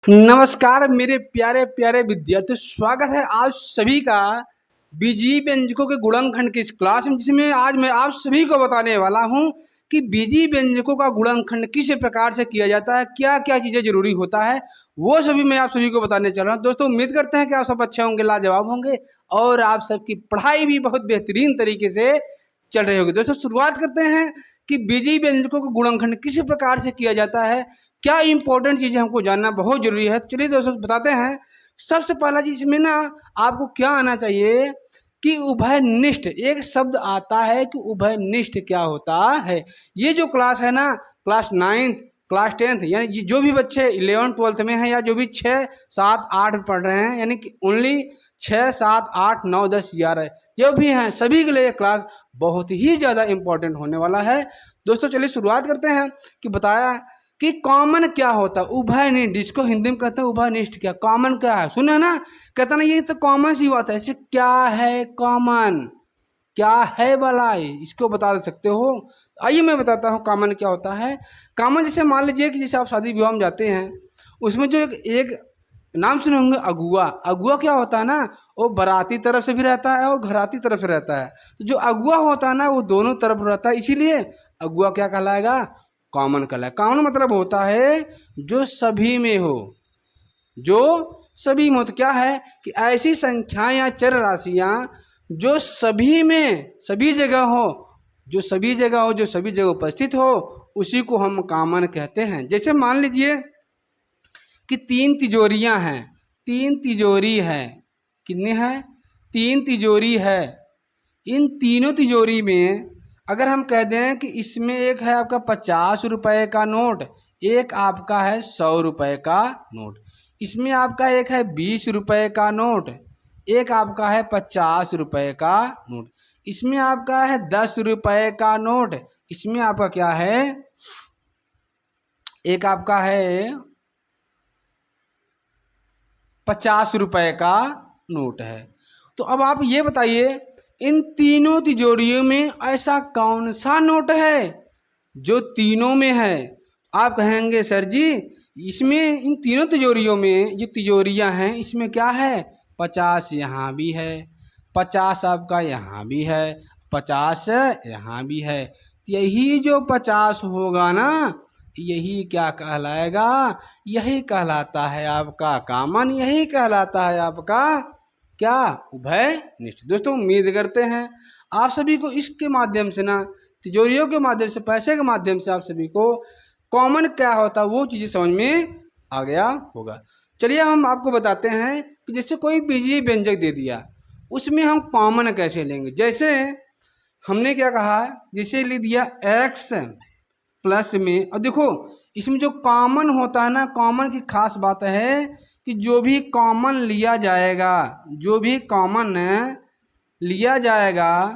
नमस्कार मेरे प्यारे प्यारे विद्यार्थियों, स्वागत है आप सभी का बीजीय व्यंजकों के गुणनखंड की इस क्लास में, जिसमें आज मैं आप सभी को बताने वाला हूं कि बीजीय व्यंजकों का गुणनखंड किस प्रकार से किया जाता है, क्या क्या चीज़ें जरूरी होता है, वो सभी मैं आप सभी को बताने चल रहा हूं। दोस्तों, उम्मीद करते हैं कि आप सब अच्छे होंगे, लाजवाब होंगे और आप सबकी पढ़ाई भी बहुत बेहतरीन तरीके से चल रही होगी। दोस्तों, शुरुआत करते हैं कि बीजीय व्यंजकों का गुणनखंड किस प्रकार से किया जाता है, क्या इंपॉर्टेंट चीज़ें हमको जानना बहुत जरूरी है। चलिए दोस्तों बताते हैं। सबसे पहला चीज में ना आपको क्या आना चाहिए कि उभयनिष्ठ एक शब्द आता है कि उभयनिष्ठ क्या होता है। ये जो क्लास है ना, क्लास 9th क्लास 10th यानी जो भी बच्चे 11th 12th में हैं या जो भी 6 7 8 पढ़ रहे हैं, यानी कि ओनली 6 7 8 9 10 11 जो भी हैं सभी के लिए क्लास बहुत ही ज़्यादा इंपॉर्टेंट होने वाला है। दोस्तों चलिए शुरुआत करते हैं कि बताया कि कॉमन क्या होता है। उभयनिष्ठ, जिसको हिंदी में कहते हैं उभयनिष्ठ, क्या कॉमन क्या है, सुने ना, कहते ना ये तो कॉमन सी बात है। ऐसे क्या है कॉमन, क्या है वाला, इसको बता सकते हो। आइए मैं बताता हूँ कॉमन क्या होता है। कॉमन जैसे मान लीजिए कि जैसे आप शादी विवाह में जाते हैं, उसमें जो एक नाम सुने होंगे अगुआ। अगुआ क्या होता है ना, वो बाराती तरफ से भी रहता है और घराती तरफ से रहता है। तो जो अगुआ होता है ना वो दोनों तरफ रहता है, इसीलिए अगुआ क्या कहलाएगा, कॉमन कहलाएगा। कॉमन मतलब होता है जो सभी में हो, जो सभी में हो। तो क्या है कि ऐसी संख्या या चर राशियां जो सभी में सभी जगह हो, जो सभी जगह हो, जो सभी जगह उपस्थित हो, उसी को हम कॉमन कहते हैं। जैसे मान लीजिए कि 3 तिजोरियां हैं, 3 तिजोरी है, कितने हैं, 3 तिजोरी है। इन तीनों तिजोरी में अगर हम कह दें कि इसमें एक है आपका 50 रुपए का नोट, एक आपका है 100 रुपए का नोट, इसमें आपका एक है 20 रुपए का नोट, एक आपका है 50 रुपए का नोट, इसमें आपका है 10 रुपए का नोट, इसमें आपका क्या है, एक आपका है 50 रुपए का नोट है। तो अब आप ये बताइए इन तीनों तिजोरियों में ऐसा कौन सा नोट है जो तीनों में है। आप कहेंगे सर जी इसमें इन तीनों तिजोरियों में जो तिजोरियां हैं इसमें क्या है, 50 यहाँ भी है, 50 आपका यहाँ भी है, 50 यहाँ भी है। यही जो 50 होगा ना, यही क्या कहलाएगा, यही कहलाता है आपका कॉमन, यही कहलाता है आपका क्या, उभयनिष्ठ। दोस्तों उम्मीद करते हैं आप सभी को इसके माध्यम से ना, तिजोरियों के माध्यम से, पैसे के माध्यम से आप सभी को कॉमन क्या होता है वो चीज़ें समझ में आ गया होगा। चलिए हम आपको बताते हैं कि जैसे कोई बीजीय व्यंजक दे दिया, उसमें हम कॉमन कैसे लेंगे। जैसे हमने क्या कहा, जैसे ले दिया x प्लस में, और देखो इसमें जो कॉमन होता है ना, कॉमन की खास बात है कि जो भी कॉमन लिया जाएगा, जो भी कॉमन लिया जाएगा,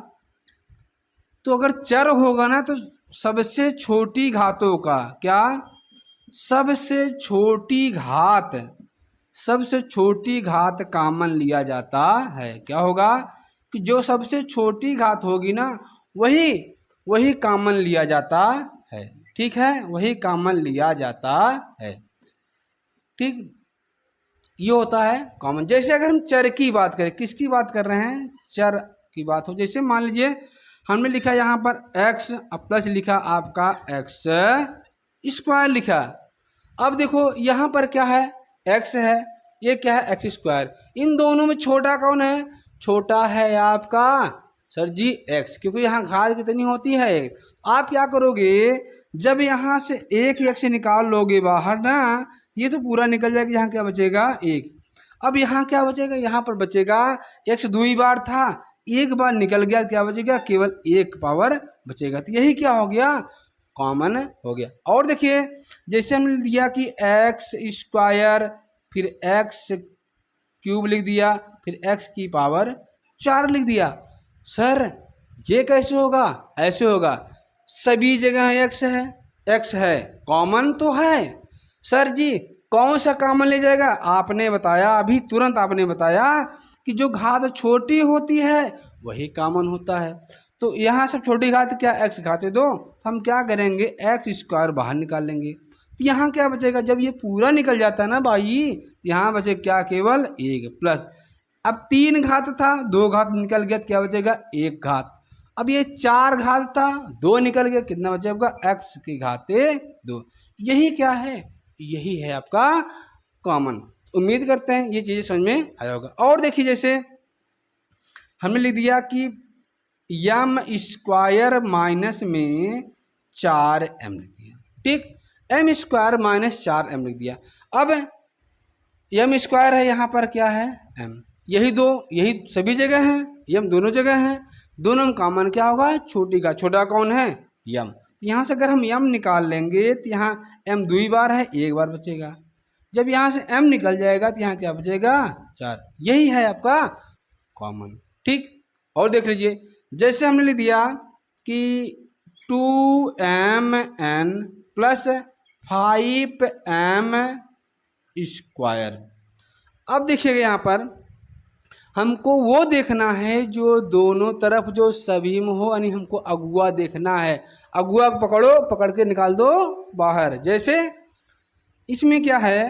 तो अगर चर होगा ना तो सबसे छोटी घातों का क्या, सबसे छोटी घात, सबसे छोटी घात कॉमन लिया जाता है। क्या होगा कि जो सबसे छोटी घात होगी ना वही वही कॉमन लिया जाता है। ठीक है, वही कॉमन लिया जाता है। ठीक, ये होता है कॉमन। जैसे अगर हम चर की बात करें, किसकी बात कर रहे हैं, चर की बात हो। जैसे मान लीजिए हमने लिखा यहाँ पर x प्लस लिखा आपका x स्क्वायर लिखा। अब देखो यहाँ पर क्या है, x है, ये क्या है एक्स स्क्वायर। इन दोनों में छोटा कौन है, छोटा है आपका सर जी x, क्योंकि यहाँ घात कितनी होती है एक। आप क्या करोगे, जब यहाँ से एक x निकाल लोगे बाहर ना, ये तो पूरा निकल जाएगा, यहाँ क्या बचेगा एक। अब यहाँ क्या बचेगा, यहाँ पर बचेगा x 2 बार था, एक बार निकल गया, क्या बचेगा, केवल एक पावर बचेगा। तो यही क्या हो गया, कॉमन हो गया। और देखिए जैसे हमने दिया कि एक्स स्क्वायर, फिर एक्स क्यूब लिख दिया, फिर x की पावर 4 लिख दिया। सर ये कैसे होगा, ऐसे होगा, सभी जगह x है, कॉमन तो है। सर जी कौन सा कॉमन ले जाएगा, आपने बताया अभी तुरंत, आपने बताया कि जो घात छोटी होती है वही कॉमन होता है। तो यहाँ सब छोटी घात क्या, x घाते दो, तो हम क्या करेंगे, एक्स स्क्वायर बाहर निकाल लेंगे। तो यहाँ क्या बचेगा, जब ये पूरा निकल जाता है ना भाई, यहाँ बचे क्या, केवल 1 प्लस। अब 3 घात था, 2 घात निकल गया तो क्या बचेगा, 1 घात। अब ये 4 घात था, 2 निकल गया, कितना बचेगा, x की घाते 2। यही क्या है, यही है आपका कॉमन। उम्मीद करते हैं ये चीज़ें समझ में आया होगा। और देखिए जैसे हमने लिख दिया कि यम स्क्वायर माइनस में 4m लिख दिया, ठीक, एम स्क्वायर माइनस 4m लिख दिया। अब यम स्क्वायर है, यहाँ पर क्या है, m, यही दो, यही सभी जगह है, यम दोनों जगह है, दोनों में कॉमन क्या होगा, छोटी का छोटा कौन है, यम। यहाँ से अगर हम यम निकाल लेंगे तो यहाँ m 2 बार है, 1 बार बचेगा। जब यहाँ से m निकल जाएगा तो यहाँ क्या बचेगा, 4। यही है आपका कॉमन, ठीक। और देख लीजिए जैसे हमने लिख दिया कि 2mn प्लस 5m स्क्वायर। अब देखिएगा यहाँ पर हमको वो देखना है जो दोनों तरफ जो सभी में हो, यानी हमको अगुआ देखना है। अगुआ पकड़ो, पकड़ के निकाल दो बाहर। जैसे इसमें क्या है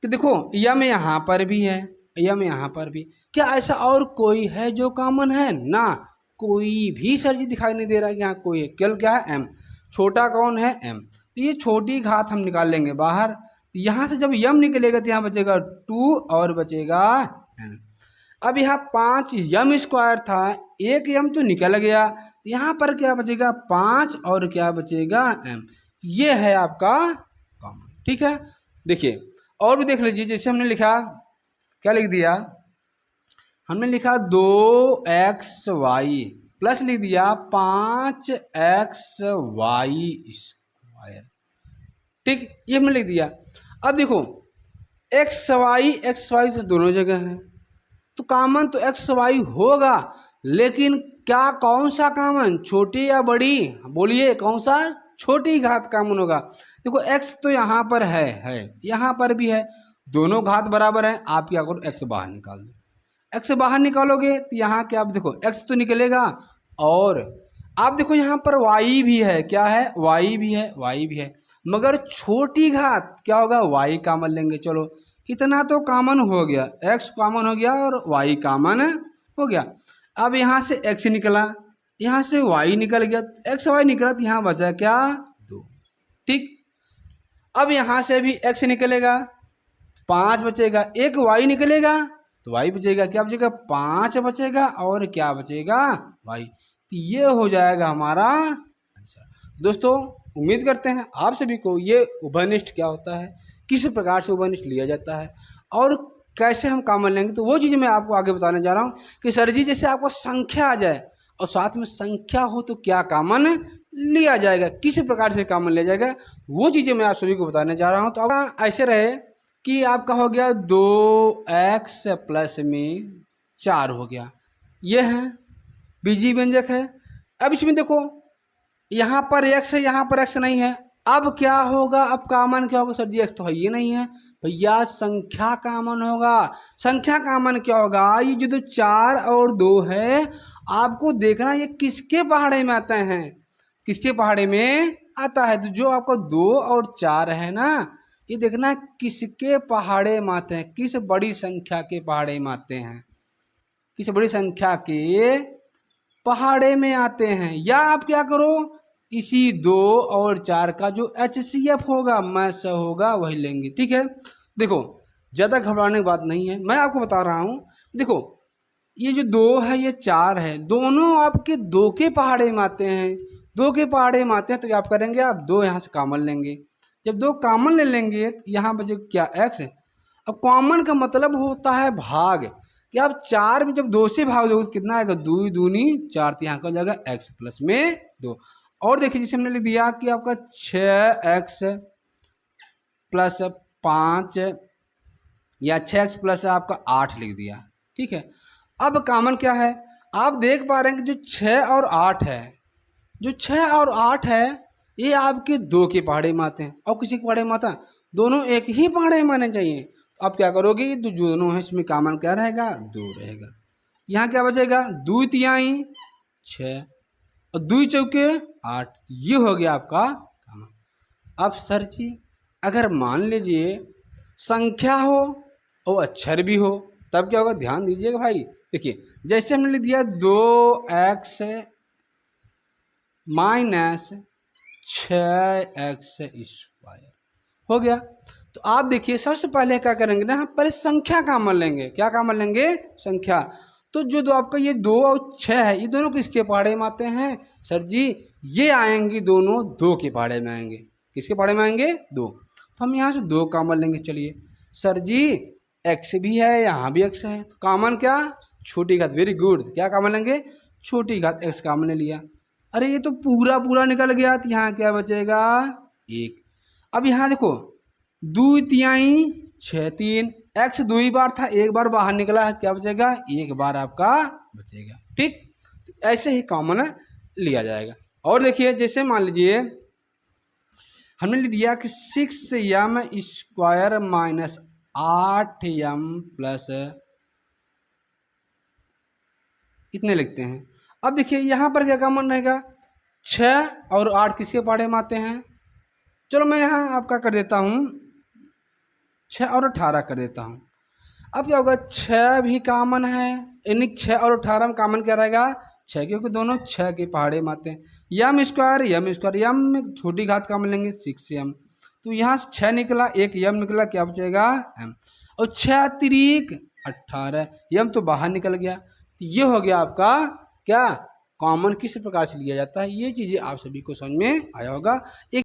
कि देखो यम यहाँ पर भी है, यम यहाँ पर भी, क्या ऐसा और कोई है जो कॉमन है ना, कोई भी सर जी दिखाई नहीं दे रहा है कि यहाँ कोई है, केवल क्या है, m। छोटा कौन है, m। तो ये छोटी घात हम निकाल लेंगे बाहर। यहाँ से जब यम निकलेगा तो यहाँ बचेगा 2 और बचेगा n। अब यहाँ 5 यम स्क्वायर था, 1 यम तो निकल गया, यहाँ पर क्या बचेगा, 5 और क्या बचेगा, m। ये है आपका कॉमन, ठीक है। देखिए और भी देख लीजिए, जैसे हमने लिखा, क्या लिख दिया, हमने लिखा 2xy प्लस लिख दिया 5xy स्क्वायर, ठीक, ये हमने लिख दिया। अब देखो xy तो दोनों जगह है, तो कॉमन तो xy होगा, लेकिन क्या, कौन सा कॉमन, छोटी या बड़ी, बोलिए कौन सा, छोटी घात कॉमन होगा। देखो x तो यहाँ पर है, यहाँ पर भी है, दोनों घात बराबर है। आप क्या करो, x बाहर निकाल दो। x बाहर निकालोगे तो यहाँ क्या, आप देखो x तो निकलेगा, और आप देखो यहाँ पर y भी है, क्या है, y भी है, y भी है, मगर छोटी घात क्या होगा, y कॉमन लेंगे। चलो इतना तो कॉमन हो गया, x कॉमन हो गया और y कॉमन हो गया। अब यहाँ से x निकला, यहाँ से y निकल गया, x y निकला तो यहाँ बचा क्या, 2, ठीक। अब यहाँ से भी x निकलेगा, 5 बचेगा, एक y निकलेगा तो y बचेगा, क्या बचेगा, 5 बचेगा, और क्या बचेगा, y। तो ये हो जाएगा हमारा आंसर। दोस्तों उम्मीद करते हैं आप सभी को ये उभयनिष्ठ क्या होता है, किस प्रकार से उभयनिष्ठ लिया जाता है, और कैसे हम कॉमन लेंगे, तो वो चीज़ मैं आपको आगे बताने जा रहा हूँ। कि सर जी जैसे आपको संख्या आ जाए और साथ में संख्या हो तो क्या कॉमन लिया जाएगा, किस प्रकार से कॉमन लिया जाएगा, वो चीज़ें मैं आप सभी को बताने जा रहा हूँ। तो अब ऐसे रहे कि आपका हो गया 2x प्लस में 4 हो गया, ये है बीजी व्यंजक है। अब इसमें देखो यहाँ पर x है, यहाँ पर x नहीं है, अब क्या होगा, अब कॉमन क्या होगा, सर जी x तो है ये नहीं है भैया, संख्या कॉमन होगा। संख्या कॉमन क्या होगा, ये जो 4 और 2 है, आपको देखना ये किसके पहाड़े में आते हैं, किसके पहाड़े में आता है। तो जो आपको 2 और 4 है ना, ये देखना किसके पहाड़े में आते हैं, किस बड़ी संख्या के पहाड़े में आते हैं, किस बड़ी संख्या के पहाड़े में आते हैं। या आप क्या करो, इसी 2 और 4 का जो HCF होगा, मैस होगा, वही लेंगे, ठीक है। देखो ज़्यादा घबराने की बात नहीं है, मैं आपको बता रहा हूँ। देखो ये जो 2 है, ये 4 है, दोनों आपके 2 के पहाड़े में आते हैं, 2 के पहाड़े में आते हैं, तो क्या आप करेंगे, आप 2 यहाँ से कॉमन लेंगे। जब 2 कॉमन ले लेंगे तो यहाँ बचे क्या, x है। अब कॉमन का मतलब होता है भाग, कि आप 4 में जब 2 से भाग दोगे तो कितना आएगा, 2 दूनी 4, तो यहाँ का हो जाएगा x प्लस में 2। और देखिए जिसे हमने लिख दिया कि आपका 6x प्लस 5 या 6x प्लस आपका 8 लिख दिया, ठीक है। अब कॉमन क्या है, आप देख पा रहे हैं कि जो 6 और 8 है, जो 6 और 8 है, ये आपके 2 के पहाड़े में आते हैं, और किसी के पहाड़े में आता, दोनों एक ही पहाड़े में आने चाहिए। तो आप क्या करोगे, तो जो दोनों है इसमें कॉमन क्या रहेगा, 2 रहेगा। यहाँ क्या बचेगा, 2 तिहाई 6 और 2 चौके 8, ये हो गया आपका कॉमन। अब सर जी अगर मान लीजिए संख्या हो और अक्षर भी हो तब क्या होगा, ध्यान दीजिएगा भाई। देखिए जैसे हमने लिख दिया 2x माइनस 6x² हो गया। तो आप देखिए सबसे पहले क्या करेंगे ना, हम पहले संख्या कॉमन लेंगे। क्या कॉमन लेंगे? संख्या। तो जो दो आपका ये 2 और 6 है, ये दोनों किसके पहाड़े में आते हैं? सर जी ये आएंगी दोनों 2 के पहाड़े में आएंगे। किसके पहाड़े में आएंगे? 2। तो हम यहाँ से 2 कॉमन लेंगे। चलिए सर जी x भी है, यहाँ भी x है, तो कॉमन क्या? छोटी घात। Very good. क्या कॉमन लेंगे? छोटी घात x कॉमन ले लिया। अरे ये तो पूरा पूरा निकल गया, तो यहाँ क्या बचेगा? 1। अब यहाँ देखो 2 तिहाई 6 3, x 2 बार था, 1 बार बाहर निकला है, क्या बचेगा? 1 बार आपका बचेगा। ठीक, ऐसे ही कॉमन लिया जाएगा। और देखिए जैसे मान लीजिए हमने लिख दिया कि 6m² माइनस 8m प्लस इतने लिखते हैं। अब देखिए यहाँ पर क्या कॉमन रहेगा? 6 और 8 किसके पहाड़े में आते हैं? चलो मैं यहाँ आपका कर देता हूँ 6 और 18 कर देता हूँ। अब क्या होगा? 6 भी कॉमन है, यानी 6 और 18 में कॉमन क्या रहेगा? 6, क्योंकि दोनों 6 के पहाड़े में आते हैं। यम में छोटी घात कॉमन लेंगे 6m, तो यहाँ से 6 निकला, एक यम निकला, क्या बचेगा? m। और 6 तिरीक 18, यम तो बाहर निकल गया। तो ये हो गया आपका क्या? कॉमन किस प्रकार से लिया जाता है। ये चीज़ें आप सभी को समझ में आया होगा। एक